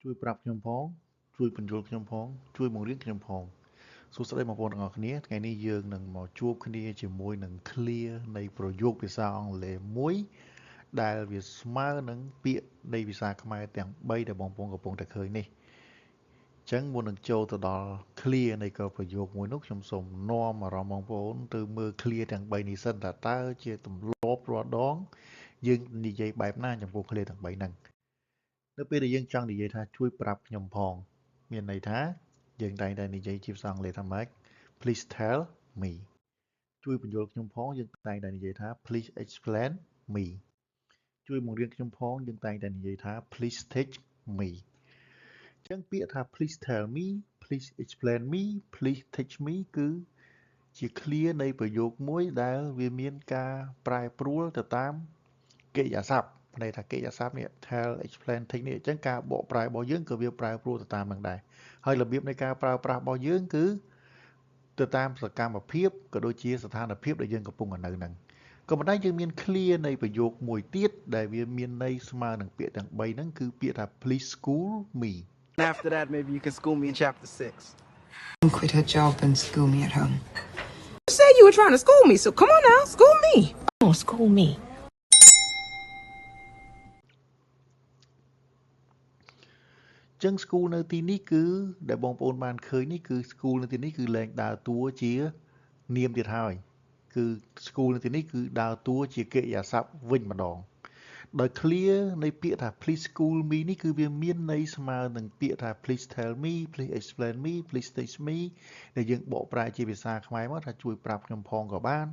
ជួយប្រាប់ខ្ញុំផងជួយបញ្យល់ខ្ញុំផងជួយបង្រៀនខ្ញុំផងសួស្តីបងប្អូនទាំងអស់គ្នាថ្ងៃនេះយើងនឹងមកជួបគ្នាជាមួយនឹង clear នៃប្រយោគភាសាអង់គ្លេសមួយដែលវាស្មើនឹងពាក្យនៃភាសាខ្មែរទាំង3ដែលបងប្អូនកំពុងតែឃើញនេះអញ្ចឹងមុននឹងចូលទៅដល់ clear នៃប្រយោគមួយនោះខ្ញុំសូមនាំអារម្មណ៍បងប្អូនទៅមើល clear ទាំង3នេះសិនតើជាទម្លាប់រាល់ដងយើងនិយាយបែបណាចំពោះ clear ទាំង3ហ្នឹងនៅពេលដែលយើងចង់និយាយថាជួយប្រាប់ខ្ញុំផងមានន័យថាយើងតែងតែនិយាយជាភាសាអង់គ្លេសថាម៉េច please tell me ជួយបញ្យល់ខ្ញុំផងយើងតែងតែនិយាយថា please explain me ជួយបង្រៀនខ្ញុំផងយើងតែងតែនិយាយថា please teach me អញ្ចឹងពាក្យថា please tell me please explain me please teach me គឺជា clear នៃប្រយោគមួយដែលវាមានការប្រែប្រួលទៅតាមកិរិយាសព្ទន័យថាកិរិយាសព្ទនេះ tell explain teach នេះអញ្ចឹងការបកប្រែរបស់យើងក៏វាប្រែប្រួលទៅតាមនឹងដែរហើយរបៀបនៃការប្រើប្រាស់របស់យើងគឺទៅតាមសកម្មភាពក៏ដូចជាស្ថានភាពដែលយើងកំពុងនៅហ្នឹងក៏ប៉ុន្តែយើងមាន clear នៃប្រយោគមួយទៀតដែលវាមានន័យស្មើនឹងពាក្យទាំង3ហ្នឹងគឺពាក្យថា please school me After that, maybe you can school me in chapter 6. Quit her job and school me at home. You said you were trying to school me, so come on now, school me. Oh, school me. ចឹង school នៅទីនេះគឺដែលបងប្អូនបានឃើញនេះគឺ school នៅទីនេះគឺលែងដើរតួជានាមទៀតហើយគឺ school នៅទីនេះគឺដើរតួជាកិរិយាសព្ទវិញម្ដងដោយ clear នៃពាក្យថា please school me នេះគឺវាមានន័យស្មើនឹងពាក្យថា please tell me please explain me please teach me ដែលយើងបកប្រែជាភាសាខ្មែរមកថាជួយប្រាប់ខ្ញុំផងក៏បាន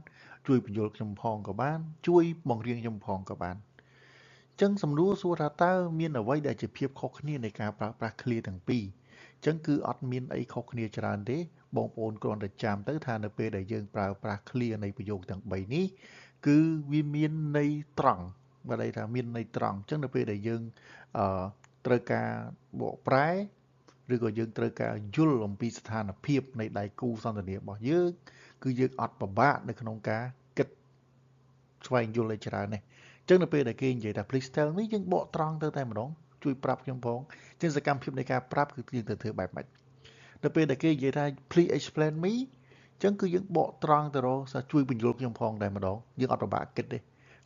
ជួយបញ្យល់ខ្ញុំផងក៏បានជួយបង្រៀនខ្ញុំផងក៏បានចឹងសំណួរសួរថាតើមានអ្វីដែលជាភាពខុសគ្នានៃការប្រើប្រាស់ clear ទាំងពីរចឹងគឺអត់មានអីខុសគ្នាច្រើនទេបងប្អូនគ្រាន់តែចាំទៅថានៅពេលដែលយើងប្រើប្រាស់ clear នៃប្រយោគទាំង3នេះគឺវាមានន័យត្រង់បើន័យថាមានន័យត្រង់ចឹងនៅពេលដែលយើងត្រូវការបកប្រែឬក៏យើងត្រូវការយល់អំពីស្ថានភាពនៃដៃគូសន្ទនារបស់យើងគឺយើងអត់ពិបាកនៅក្នុងការគិតស្វែងយល់ឲ្យច្រើននេះចឹងនៅពេលដែលគេនិយាយថា please tell me យើងបកត្រង់ទៅតែម្ដងជួយប្រាប់ខ្ញុំផងចឹងសកម្មភាពនៃការប្រាប់គឺយើងត្រូវធ្វើបែបម៉េចនៅពេលដែលគេនិយាយថា please explain me ចឹងគឺយើងបកត្រង់ទៅរកថាជួយបញ្យល់ខ្ញុំផងតែម្ដងយើងអត់ពិបាកគិតទេ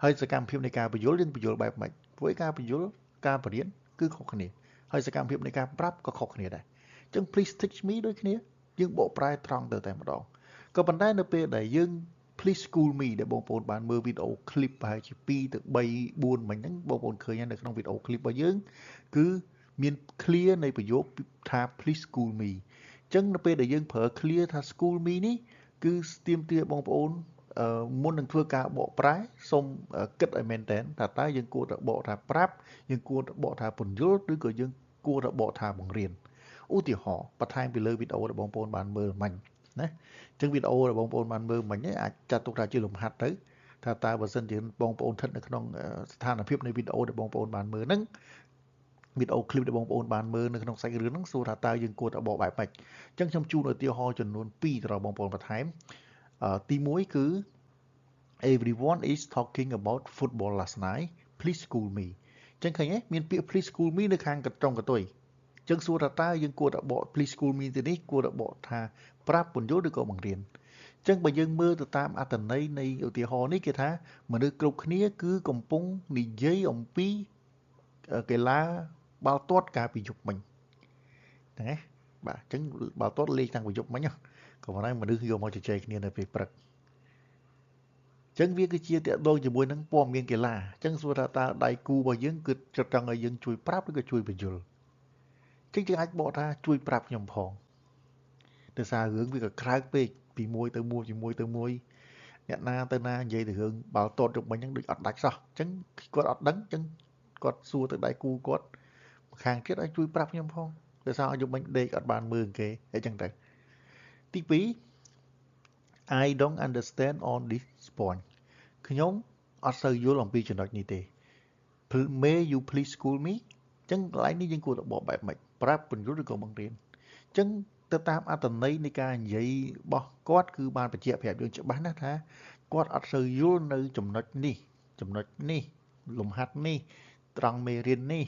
ហើយសកម្មភាពនៃការបញ្យល់យើងបញ្យល់បែបម៉េចព្រោះឯការបញ្យល់ការបរៀនគឺខុសគ្នាហើយសកម្មភាពនៃការប្រាប់ក៏ខុសគ្នាដែរចឹង please teach me ដូចគ្នាយើងបកប្រែត្រង់ទៅតែម្ដងក៏ប៉ុន្តែនៅពេលដែលយើងplease school me ដែលបងប្អូនបានមើលវីដេអូ clip ប្រហែលជា2ទៅ3 4មិញហ្នឹងបងប្អូនឃើញនៅក្នុងវីដេអូ clip របស់យើងគឺមាន clear នៃប្រយោគថា please school me អញ្ចឹងនៅពេលដែលយើងប្រើ clear ថា school me នេះគឺស្ទាមទារបងប្អូនមុននឹងធ្វើការបកប្រែសូមគិតឲ្យមែនតើតើយើងគួរតែបកថាប្រាប់យើងគួរតែបកថាពន្យល់ឬក៏យើងគួរតែបកថាបង្រៀនឧទាហរណ៍បន្ថែមពីលើវីដេអូដែលបងប្អូនបានមើលមិញណាអញ្ចឹងវីដេអូដែលបងប្អូនបានមើលមិញអាចចាត់ទុកថាជាលំហាត់ទៅថាតើបើសិនជាបងប្អូនស្ថិតនៅក្នុងស្ថានភាពនៃវីដេអូដែលបងប្អូនបានមើលហ្នឹងវីដេអូ clip ដែលបងប្អូនបានមើលនៅក្នុងសាច់រឿងហ្នឹងសួរថាតើយើងគួរតែបកបែបម៉េចអញ្ចឹងខ្ញុំជូនឧទាហរណ៍ចំនួន2ទៅដល់បងប្អូនបន្ថែមទី1គឺ everyone is talking about football last night please school me អញ្ចឹងឃើញទេមានពាក្យ please school me នៅខាងកតុងកតុយអញ្ចឹងសួរថាតើយើងគួរតែបក please school me ទៅនេះគួរតែបកថាប្រាប់ពន្យល់ឬក៏បង្រៀនអញ្ចឹងបើយើងមើលទៅតាមអត្ថន័យនៃឧទាហរណ៍នេះគេថាមនុស្សគ្រប់គ្នាគឺកំពុងនិយាយអំពីកីឡាបាល់ទាត់កាលពីយប់មិញហ្នឹងណាបាទអញ្ចឹងបាល់ទាត់លេងតាំងពីយប់មិញក៏ប៉ុន្តែមនុស្សយកមកជជែកគ្នានៅពេលព្រឹកអញ្ចឹងវាគឺជាតកតងជាមួយនឹងព័ត៌មានកីឡាអញ្ចឹងសួរថាតើដៃគូរបស់យើងគឺចង់ឲ្យយើងជួយប្រាប់ឬក៏ជួយបញ្យល់អញ្ចឹងយើងអាចបកថាជួយប្រាប់ខ្ញុំផងដោយសាររឿងវាក៏ក្រើកពេកពីមួយទៅមួយជាមួយទៅមួយអ្នកណាទៅណានិយាយទៅរឿងបាល់ទាត់យប់មិញហ្នឹងដូចអត់ដាច់សោះអញ្ចឹងគាត់អត់ដឹងអញ្ចឹងគាត់សួរទៅដៃគូគាត់ខាងទៀតឲ្យជួយប្រាប់ខ្ញុំផងដោយសារយប់មិញដេកអត់បានមើលគេអញ្ចឹងទៅទី2 I don't understand on this point ខ្ញុំអត់សូវយល់អំពីចំណុចនេះទេ May you please school me អញ្ចឹងកន្លែងនេះយើងគួរតែបកបែបម៉េចប្រាប់ពន្យល់ឬក៏បង្រៀនអញ្ចឹងទៅតាមអត្ថន័យនៃការនិយាយរបស់គាត់គឺបានបញ្ជាក់ប្រាប់យើងច្បាស់ណាស់ថាគាត់អត់សូវយល់នៅចំណុចនេះលំហាត់នេះត្រង់មេរៀននេះ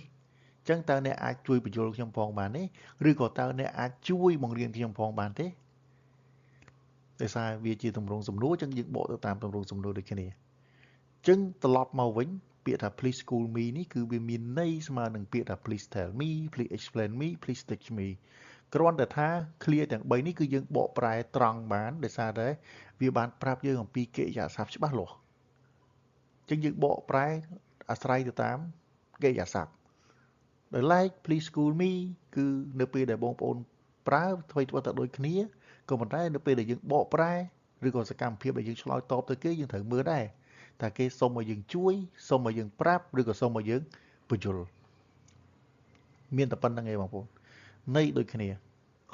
អ ចឹងតើអ្នកអាចជួយបញ្យល់ខ្ញុំផងបានទេឬក៏តើអ្នកអាចជួយបង្រៀនខ្ញុំផងបានទេដោយសារវាជាទម្រង់សំណួរចឹងយើងបកទៅតាមទម្រង់សំណួរដូចគ្នាចឹងត្រឡប់មកវិញពាក្យថា please school me នេះគឺវាមានន័យស្មើនឹងពាក្យថា please tell me please explain me please teach me គ្រាន់តែថា clear ទាំង3នេះគឺយើងបកប្រែត្រង់បានដោយសារតែវាបានប្រាប់យើងអំពីកិរិយាសព្ទច្បាស់លាស់ចឹងយើងបកប្រែអាស្រ័យទៅតាមកិរិយាសព្ទដោយ like please school me គឺនៅពេលដែលបងប្អូនប្រើធ្វើតែដូចគ្នាក៏ប៉ុន្តែនៅពេលដែលយើងបកប្រែឬក៏សកម្មភាពដែលយើងឆ្លើយតបទៅគេយើងត្រូវមើលដែរតើគេសុំឲ្យយើងជួយសុំឲ្យយើងប្រាប់ឬក៏សុំឲ្យយើងបញ្យល់មានតែប៉ុណ្្នឹងឯងបងប្អូនន័យដូចគ្នា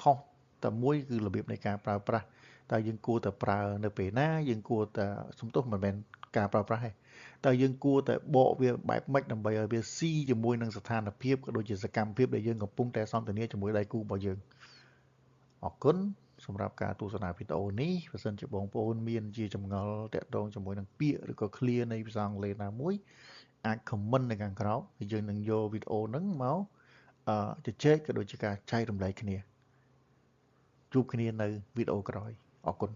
ខុសតែមួយគឺរបៀបនៃការប្រើប្រាស់តើយើងគួរតែប្រើនៅពេលណាយើងគួរតែសំទោសមិនមែនការប្រើប្រាស់ទេតើយើងគួរតែបកវាបែបម៉េចដើម្បីឲ្យវាស៊ីជាមួយនឹងស្ថានភាពក៏ដូចជាសកម្មភាពដែលយើងកំពុងតែសន្ទនាជាមួយដៃគូរបស់យើងអរគុណសម្រាប់ការទស្សនាវីដេអូនេះបើសិនជាបងប្អូនមានជាចម្ងល់តាក់ទងជាមួយនឹងពាក្យឬក៏ clear នៃភាសាអង់គ្លេសណាមួយអាច comment នៅខាងក្រោមហើយយើងនឹងយកវីដេអូហ្នឹងមកជជែកក៏ដូចជាការចែករំលែកគ្នាជួបគ្នានៅវីដេអូក្រោយអរគុណ